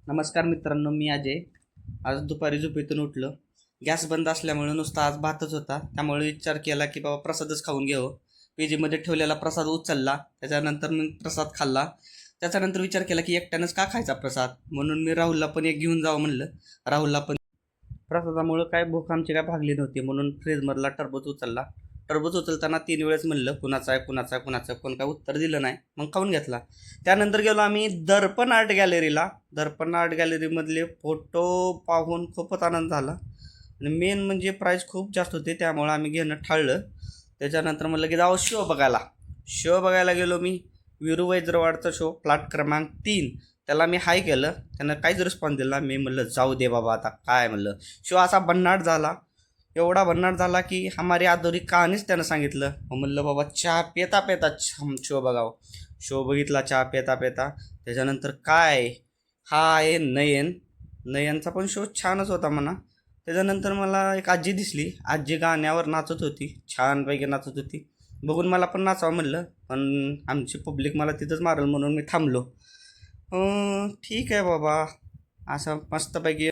नमस्कार मित्रांनो, मी अजय. आज दुपारी झोपेतून उठलो. गॅस बंद असल्यामुळे नुसता आज भातच होता. त्यामुळे विचार केला की बाबा प्रसादच खाऊन घ्यावं. पेजीमध्ये ठेवलेला प्रसाद उचलला, त्याच्यानंतर मी प्रसाद खाल्ला. त्याच्यानंतर विचार केला की एकट्यानंच का खायचा प्रसाद, म्हणून मी राहुलला पण एक घेऊन जावं म्हणलं. राहुलला पण प्रसादामुळं काय भूक आमची काय भागली नव्हती, म्हणून फ्रीजमधला टरबूज उचलला. टरबूज उचलताना 3 वेळेस म्हणलं कुणाचा आहे कुणाचा आहे कुणाचं, कोण काय उत्तर दिलं नाही, मग खाऊन घेतला. त्यानंतर गेलो आम्ही दर्पण आर्ट गॅलरीला. दर्पण आर्ट गॅलरीमधले फोटो पाहून खूपच आनंद झाला आणि मेन म्हणजे प्राईस खूप जास्त होते, त्यामुळे आम्ही घेणं टाळलं. त्याच्यानंतर मग लगेच जावं शो बघायला गेलो मी. विरू वैद्यवाडचा शो, प्लॉट क्रमांक 3. त्याला मी हाय केलं, त्यानं काहीच रिस्पॉन्स दिला. मी म्हणलं जाऊ दे बाबा, आता काय म्हणलं. शो असा भन्नाट झाला, एवढा भन्नाट झाला की हमारी अधुरी कहाणीच त्यानं सांगितलं. मग म्हणलं बाबा चहा पेता पेता शो बघावं. शो बघितला चहा पेता पेता. त्याच्यानंतर काय, हा आहे नयनचा पण शो छानच होता म्हणा. त्याच्यानंतर मला एक आजी दिसली. आजी गाण्यावर नाचत होती, छानपैकी नाचत होती. बघून मला पण नाचावं म्हणलं, पण आमची पब्लिक मला तिथंच मारेल म्हणून मी थांबलो. ठीक आहे बाबा, असं मस्तपैकी